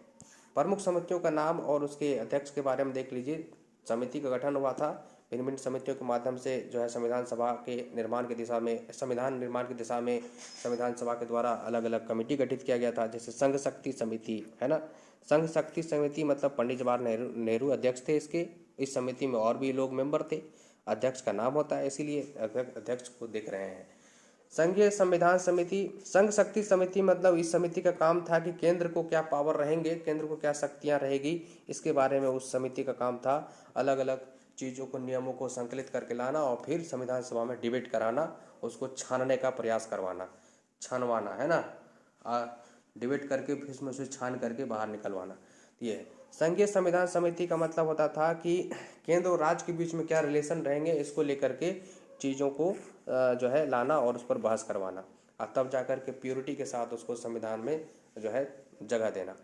S1: प्रमुख समितियों का नाम और उसके अध्यक्ष के बारे में देख लीजिए। समिति का गठन हुआ था, भिन्न भिन्न समितियों के माध्यम से जो है संविधान सभा के निर्माण की दिशा में, संविधान निर्माण की दिशा में संविधान सभा के द्वारा अलग अलग कमेटी गठित किया गया था। जैसे संघ शक्ति समिति, है ना, संघ शक्ति समिति मतलब पंडित जवाहरलाल नेहरू अध्यक्ष थे इसके। इस समिति में और भी लोग मेंबर थे, अध्यक्ष का नाम होता है, इसीलिए अध्यक्ष को देख रहे हैं। संघीय संविधान समिति, संघ शक्ति समिति मतलब इस समिति का काम था कि केंद्र को क्या पावर रहेंगे, केंद्र को क्या शक्तियां रहेगी, इसके बारे में उस समिति का काम था। अलग अलग चीज़ों को, नियमों को संकलित करके लाना और फिर संविधान सभा में डिबेट कराना, उसको छानने का प्रयास करवाना, छानवाना, है ना, डिबेट करके फिर उसमें से छान करके बाहर निकलवाना। ये संघीय संविधान समिति का मतलब होता था कि केंद्र और राज्य के बीच में क्या रिलेशन रहेंगे, इसको लेकर के चीज़ों को जो है लाना और उस पर बहस करवाना, और तब जाकर के प्योरिटी के साथ उसको संविधान में जो है जगह देना।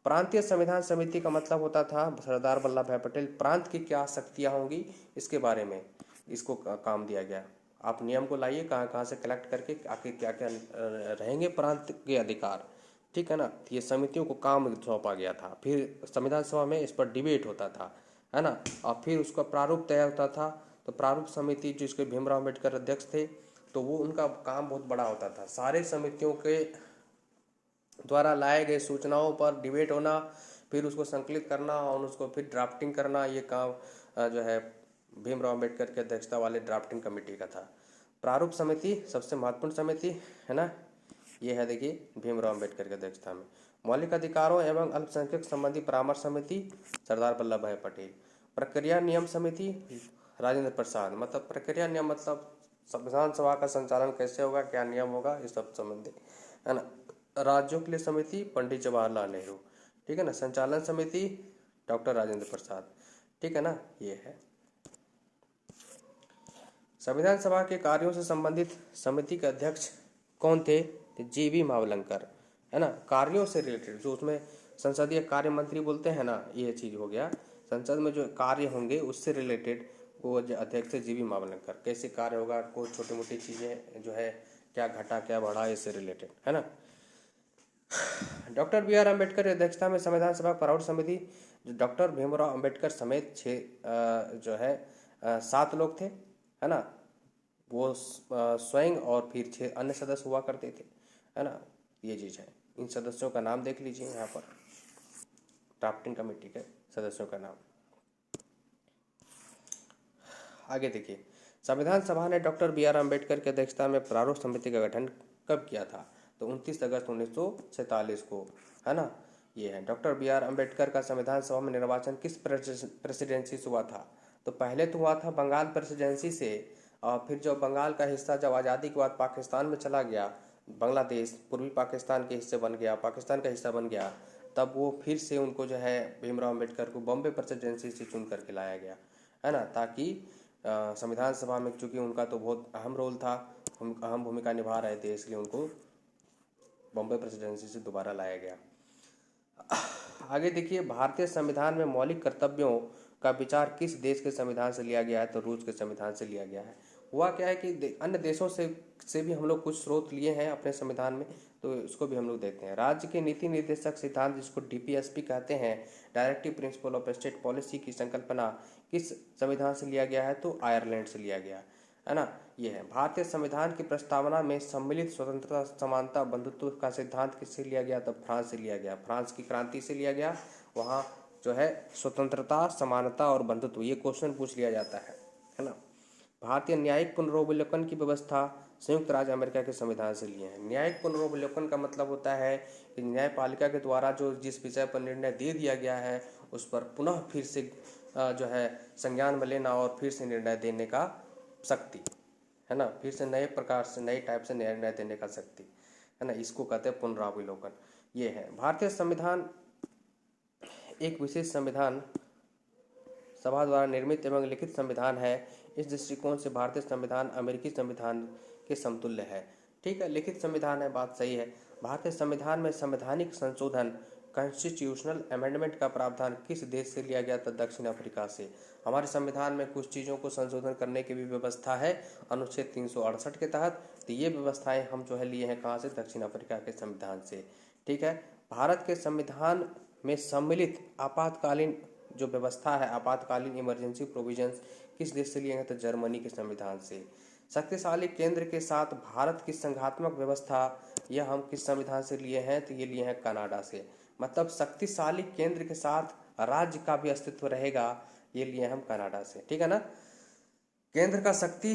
S1: प्रांतीय संविधान समिति का मतलब होता था सरदार वल्लभ भाई पटेल, प्रांत की क्या शक्तियाँ होंगी इसके बारे में इसको काम दिया गया। आप नियम को लाइए, कहाँ कहाँ से कलेक्ट करके आखिर क्या क्या रहेंगे प्रांत के अधिकार, ठीक है ना। ये समितियों को काम सौंपा गया था। फिर संविधान सभा में इस पर डिबेट होता था, है ना, और फिर उसका प्रारूप तैयार होता था। तो प्रारूप समिति जिसके भीमराव अम्बेडकर अध्यक्ष थे, तो वो उनका काम बहुत बड़ा होता था। सारे समितियों के द्वारा लाए गए सूचनाओं पर डिबेट होना, फिर उसको संकलित करना और उसको फिर ड्राफ्टिंग करना, ये काम जो है भीमराव अम्बेडकर की अध्यक्षता वाले ड्राफ्टिंग कमेटी का था। प्रारूप समिति सबसे महत्वपूर्ण समिति है ना, ये है देखिए भीमराव अम्बेडकर की अध्यक्षता में। मौलिक अधिकारों एवं अल्पसंख्यक संबंधी परामर्श समिति सरदार वल्लभ भाई पटेल। प्रक्रिया नियम समिति राजेंद्र प्रसाद। मतलब प्रक्रिया नियम मतलब संविधान सभा का संचालन कैसे होगा, क्या नियम होगा, ये सब संबंधी है ना। राज्यों के लिए समिति पंडित जवाहरलाल नेहरू, ठीक है ना। संचालन समिति डॉक्टर राजेंद्र प्रसाद, ठीक है ना, ये है। संविधान सभा के कार्यों से संबंधित समिति के अध्यक्ष कौन थे? जीवी मावलंकर, है ना। कार्यों से रिलेटेड जो उसमें संसदीय कार्य मंत्री बोलते हैं ना, ये चीज हो गया। संसद में जो कार्य होंगे उससे रिलेटेड वो अध्यक्ष जीवी मावलंकर। कैसे कार्य होगा, कोई छोटी मोटी चीजें जो है क्या घटा क्या बढ़ा, इससे रिलेटेड, है ना। डॉक्टर बी आर अम्बेडकर की अध्यक्षता में संविधान सभा प्रारूप समिति जो डॉक्टर भीमराव अम्बेडकर समेत 7 लोग थे, है ना। वो स्वयं और फिर 6 अन्य सदस्य हुआ करते थे, है ना। ये चीज है। इन सदस्यों का नाम देख लीजिए यहाँ पर, ड्राफ्टिंग कमेटी के सदस्यों का नाम। आगे देखिए, संविधान सभा ने डॉक्टर बी आर अम्बेडकर की अध्यक्षता में प्रारूप समिति का गठन कब किया था? तो 29 अगस्त 1947 को, है ना। ये है। डॉक्टर बी आर अम्बेडकर का संविधान सभा में निर्वाचन किस प्रेसिडेंसी से हुआ था? तो पहले तो हुआ था बंगाल प्रेसिडेंसी से, और फिर जो बंगाल का हिस्सा जब आज़ादी के बाद पाकिस्तान में चला गया, बांग्लादेश पूर्वी पाकिस्तान के हिस्से बन गया, पाकिस्तान का हिस्सा बन गया, तब वो फिर से उनको जो है भीमराव अम्बेडकर को बॉम्बे प्रेसिडेंसी से चुन करके लाया गया, है ना। ताकि संविधान सभा में, चूंकि उनका तो बहुत अहम रोल था, अहम भूमिका निभा रहे थे, इसलिए उनको बॉम्बे प्रेसिडेंसी से दोबारा लाया गया। आगे देखिए, भारतीय संविधान में मौलिक कर्तव्यों का विचार किस देश के संविधान से लिया गया है? तो रूस के संविधान से लिया गया है। हुआ क्या है कि अन्य देशों से भी हम लोग कुछ स्रोत लिए हैं अपने संविधान में, तो इसको भी हम लोग देखते हैं। राज्य के नीति निर्देशक सिद्धांत, जिसको डीपीएसपी कहते हैं, directive principle of state policy की संकल्पना किस संविधान से लिया गया है? तो आयरलैंड से लिया गया, है ना। ये है। भारतीय संविधान की प्रस्तावना में सम्मिलित स्वतंत्रता, समानता, बंधुत्व का सिद्धांत किससे लिया गया? तो फ्रांस से लिया गया, फ्रांस की क्रांति से लिया गया। वहाँ जो है स्वतंत्रता, समानता और बंधुत्व, ये क्वेश्चन पूछ लिया जाता है ना। भारतीय न्यायिक पुनर्विलोकन की व्यवस्था संयुक्त राज्य अमेरिका के संविधान से लिए हैं। न्यायिक पुनर्विलोकन का मतलब होता है कि न्यायपालिका के द्वारा जो जिस विषय पर निर्णय दे दिया गया है उस पर पुनः फिर से जो है संज्ञान में लेना और फिर से निर्णय देने का शक्ति, है ना। फिर से नए प्रकार से, नए टाइप से निर्णय देने का शक्ति, है ना। इसको कहते हैं पुनरावलोकन। ये है। भारतीय संविधान एक विशेष संविधान सभा द्वारा निर्मित एवं लिखित संविधान है। इस दृष्टिकोण से भारतीय संविधान अमेरिकी संविधान के समतुल्य है। ठीक है, लिखित संविधान है, बात सही है। भारतीय संविधान में संवैधानिक संशोधन, कॉन्स्टिट्यूशनल अमेंडमेंट का प्रावधान किस देश से लिया गया था? दक्षिण अफ्रीका से। हमारे संविधान में कुछ चीज़ों को संशोधन करने की भी व्यवस्था है अनुच्छेद 368 के तहत। तो ये व्यवस्थाएं हम जो है लिए हैं कहाँ से? दक्षिण अफ्रीका के संविधान से। ठीक है। भारत के संविधान में सम्मिलित आपातकालीन जो व्यवस्था है, आपातकालीन इमरजेंसी प्रोविजंस, किस देश से लिए हैं? तो जर्मनी के संविधान से। शक्तिशाली केंद्र के साथ भारत की संघात्मक व्यवस्था, यह हम किस संविधान से लिए हैं? तो ये लिए हैं कनाडा से। मतलब शक्तिशाली केंद्र के साथ राज्य का भी अस्तित्व रहेगा, ये लिए हम कनाडा से। ठीक है ना। केंद्र का शक्ति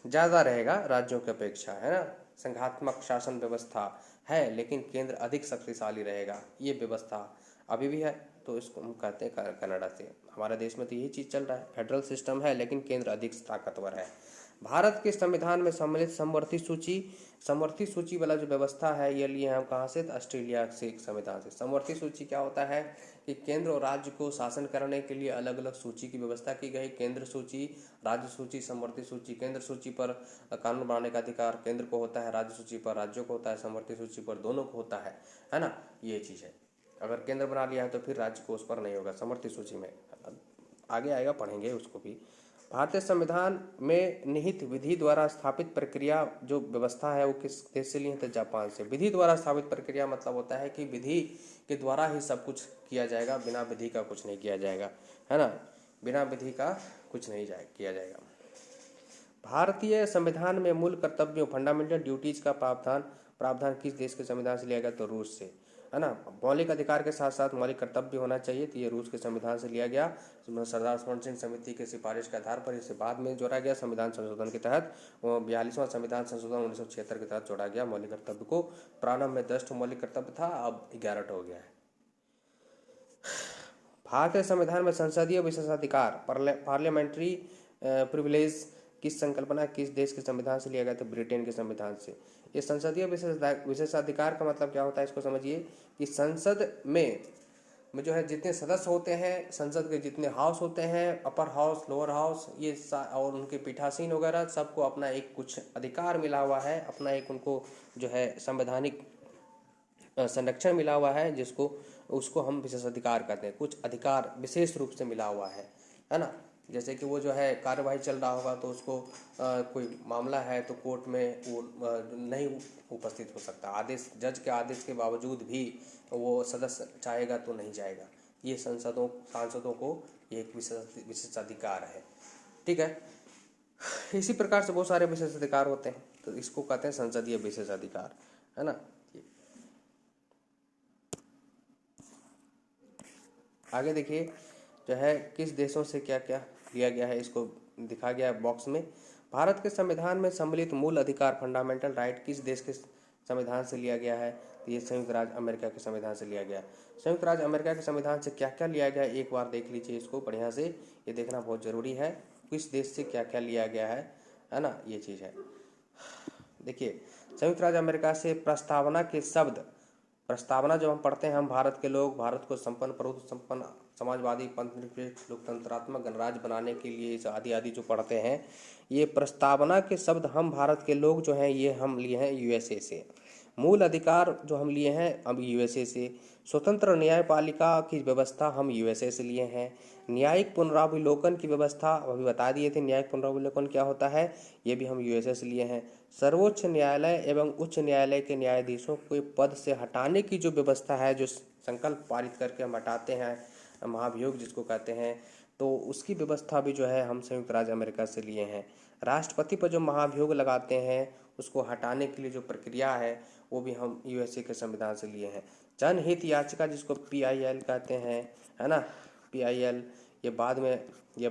S1: ज़्यादा रहेगा राज्यों की अपेक्षा, है ना। संघात्मक शासन व्यवस्था है लेकिन केंद्र अधिक शक्तिशाली रहेगा, ये व्यवस्था अभी भी है, तो इसको हम कहते हैं कनाडा से। हमारे देश में तो यही चीज़ चल रहा है, फेडरल सिस्टम है लेकिन केंद्र अधिक ताकतवर है। भारत के संविधान में सम्मिलित समवर्ती सूची वाला जो व्यवस्था है, ये लिए हम कहाँ से? ऑस्ट्रेलिया से एक संविधान से। समवर्ती सूची क्या होता है कि केंद्र और राज्य को शासन करने के लिए अलग अलग सूची की व्यवस्था की गई। केंद्र सूची, राज्य सूची, समवर्ती सूची। केंद्र सूची पर कानून बनाने का अधिकार केंद्र को होता है, राज्य सूची पर राज्यों को होता है, समवर्ती सूची पर दोनों को होता है ना। ये चीज़ है। अगर केंद्र बना लिया है तो फिर राज्य को उस पर नहीं होगा, समवर्ती सूची में। आगे आएगा, पढ़ेंगे उसको भी। भारतीय संविधान में निहित विधि द्वारा स्थापित प्रक्रिया जो व्यवस्था है वो किस देश से ली है? तो जापान से। विधि द्वारा स्थापित प्रक्रिया मतलब होता है कि विधि के द्वारा ही सब कुछ किया जाएगा, बिना विधि का कुछ नहीं किया जाएगा, है ना। बिना विधि का कुछ नहीं किया जाएगा। भारतीय संविधान में मूल कर्तव्यों फंडामेंटल ड्यूटीज का प्रावधान प्रावधान किस देश के संविधान से लिया गया? तो रूस से, है ना। मौलिक अधिकार के साथ साथ मौलिक कर्तव्य होना चाहिए, तो ये रूस के संविधान से लिया गया। सरदार स्वर्ण सिंह समिति के सिफारिश के आधार पर इसे बाद में जोड़ा गया संविधान संशोधन के तहत। 42वां संविधान संशोधन 1976 के तहत जोड़ा गया मौलिक कर्तव्य को। प्रारंभ में 10 मौलिक कर्तव्य था, अब 11 हो गया है। भारतीय संविधान में संसदीय विशेषाधिकार पार्लियामेंट्री प्रिविलेज किस संकल्पना किस देश के संविधान से लिया गया? तो ब्रिटेन के संविधान से। ये संसदीय विशेषाधिकार का मतलब क्या होता है, इसको समझिए कि संसद में जो है जितने सदस्य होते हैं, संसद के जितने हाउस होते हैं, अपर हाउस, लोअर हाउस, ये और उनके पीठासीन वगैरह, सबको अपना एक कुछ अधिकार मिला हुआ है, अपना एक उनको जो है संवैधानिक संरक्षण मिला हुआ है, जिसको उसको हम विशेषाधिकार कहते हैं। कुछ अधिकार विशेष रूप से मिला हुआ है ना। जैसे कि वो जो है कार्यवाही चल रहा होगा तो उसको कोई मामला है तो कोर्ट में वो नहीं उपस्थित हो सकता, आदेश जज के आदेश के बावजूद भी वो सदस्य चाहेगा तो नहीं जाएगा। ये सांसदों को एक विशेषाधिकार है, ठीक है। इसी प्रकार से बहुत सारे विशेषाधिकार होते हैं, तो इसको कहते हैं संसदीय विशेषाधिकार, है ना। आगे देखिए जो है किस देशों से क्या क्या लिया गया है, इसको दिखा गया है बॉक्स में। भारत के संविधान में सम्मिलित मूल अधिकार फंडामेंटल राइट किस देश के संविधान से लिया गया है? तो ये संयुक्त राज्य अमेरिका के संविधान से लिया गया। संयुक्त राज्य अमेरिका के संविधान से क्या क्या लिया गया, एक बार देख लीजिए इसको बढ़िया से, ये देखना बहुत जरूरी है किस देश से क्या क्या लिया गया है ना, ये चीज़ है। देखिए संयुक्त राज्य अमेरिका से प्रस्तावना के शब्द, प्रस्तावना जब हम पढ़ते हैं, हम भारत के लोग भारत को संपन्न प्रभुत्व संपन्न समाजवादी पंथनिरपेक्ष लोकतंत्रात्मक गणराज्य बनाने के लिए इस आदि आदि जो पढ़ते हैं, ये प्रस्तावना के शब्द हम भारत के लोग जो हैं ये हम लिए हैं यूएसए से। मूल अधिकार जो हम लिए हैं अब यूएसए से। स्वतंत्र न्यायपालिका की व्यवस्था हम यूएसए से लिए हैं। न्यायिक पुनरावलोकन की व्यवस्था अभी बता दिए थे, न्यायिक पुनरावलोकन क्या होता है, ये भी हम यूएसए से लिए हैं। सर्वोच्च न्यायालय एवं उच्च न्यायालय के न्यायाधीशों को पद से हटाने की जो व्यवस्था है, जो संकल्प पारित करके हम हटाते हैं, महाभियोग जिसको कहते हैं, तो उसकी व्यवस्था भी जो है हम संयुक्त राज्य अमेरिका से लिए हैं। राष्ट्रपति पर जो महाभियोग लगाते हैं उसको हटाने के लिए जो प्रक्रिया है वो भी हम यूएसए के संविधान से लिए हैं। जनहित याचिका जिसको PIL कहते हैं, है ना, PIL, ये बाद में यह